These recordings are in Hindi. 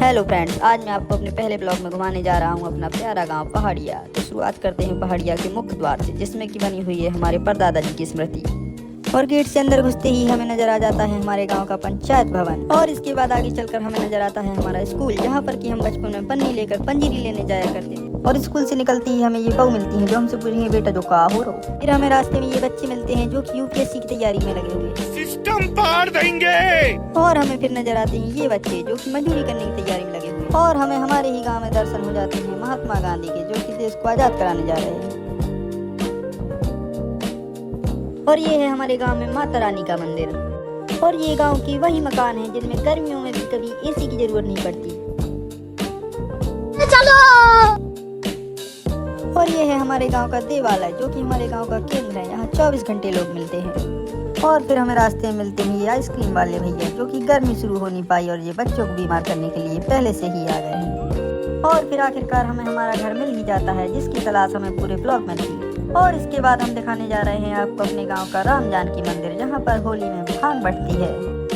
हेलो फ्रेंड्स, आज मैं आपको अपने पहले ब्लॉग में घुमाने जा रहा हूँ अपना प्यारा गांव पहाड़िया। तो शुरुआत करते हैं पहाड़िया के मुख्य द्वार से, जिसमें की बनी हुई है हमारे परदादा जी की स्मृति। और गेट से अंदर घुसते ही हमें नजर आ जाता है हमारे गांव का पंचायत भवन। और इसके बाद आगे चलकर हमें नजर आता है हमारा स्कूल, जहाँ पर कि हम बचपन में पन्नी लेकर पंजीरी लेने जाया करते थे। और स्कूल से निकलती ही हमें ये बहू मिलती है जो हमसे पूछेंगे बेटा जो का हो रहा। फिर हमें रास्ते में ये बच्चे मिलते हैं जो कि यूपीएससी की तैयारी में लगे हुए हैं। सिस्टम पार देंगे। और हमें फिर नजर आते हैं ये बच्चे जो कि मजदूरी करने की तैयारी में लगे हुए हैं। और हमें हमारे ही गांव में दर्शन हो जाते हैं महात्मा गांधी के, जो कि देश को आजाद कराने जा रहे हैं। और ये है हमारे गांव में माता रानी का मंदिर। और ये गांव की वही मकान है जिनमें गर्मियों में भी कभी एसी की जरूरत नहीं पड़ती। चलो। और ये है हमारे गांव का देवालय, जो कि हमारे गांव का केंद्र है। यहाँ 24 घंटे लोग मिलते हैं। और फिर हमें रास्ते में मिलते हैं ये आइसक्रीम वाले भैया, जो कि गर्मी शुरू हो नहीं पाई और ये बच्चों को बीमार करने के लिए पहले से ही आ गए हैं। और फिर आखिरकार हमें हमारा घर मिल ही जाता है, जिसकी तलाश हमें पूरे ब्लॉक में थी। और इसके बाद हम दिखाने जा रहे हैं आपको अपने गांव का राम जानकी मंदिर, जहां पर होली में भांग बढ़ती है।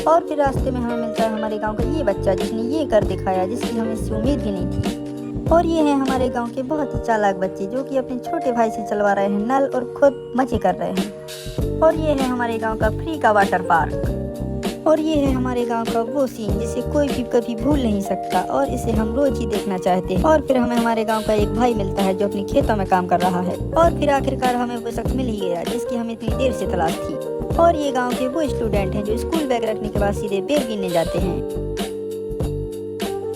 और फिर रास्ते में हमें मिलता है हमारे गांव का ये बच्चा, जिसने ये कर दिखाया जिसकी हमें इससे उम्मीद भी नहीं थी। और ये है हमारे गांव के बहुत ही चालाक बच्चे, जो कि अपने छोटे भाई से चलवा रहे हैं नल और खुद मजे कर रहे हैं। और ये है हमारे गांव का फ्री का वाटर पार्क। और ये है हमारे गांव का वो सीन जिसे कोई भी कभी भूल नहीं सकता, और इसे हम रोज ही देखना चाहते हैं। और फिर हमें हमारे गांव का एक भाई मिलता है जो अपने खेतों में काम कर रहा है। और फिर आखिरकार हमें वो शख्स मिल ही गया जिसकी हमें इतनी देर से तलाश थी। और ये गांव के वो स्टूडेंट हैं जो स्कूल बैग रखने के बाद सीधे बेर गिनने जाते हैं।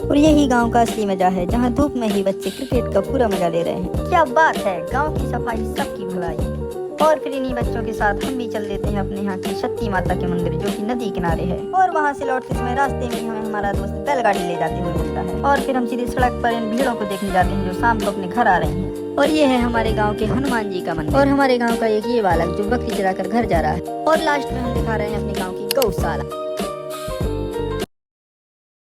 और यही गांव का असली मजा है, जहां धूप में ही बच्चे क्रिकेट का पूरा मजा ले रहे हैं। क्या बात है, गांव की सफाई सबकी भलाई। और फिर इन्हीं बच्चों के साथ हम भी चल देते हैं अपने यहाँ की शक्ति माता के मंदिर, जो कि नदी किनारे है। और वहाँ से लौटते समय रास्ते में हमें हमारा दोस्त बैलगाड़ी ले जाते हुए मिलता है। और फिर हम सीधे सड़क पर इन भीड़ों को देखने जाते हैं जो शाम को अपने घर आ रही हैं। और ये है हमारे गांव के हनुमान जी का मंदिर। और हमारे गांव का एक ये बालक जो बकरी चराकर घर जा रहा है। और लास्ट में हम दिखा रहे हैं अपने गाँव की गौशाला।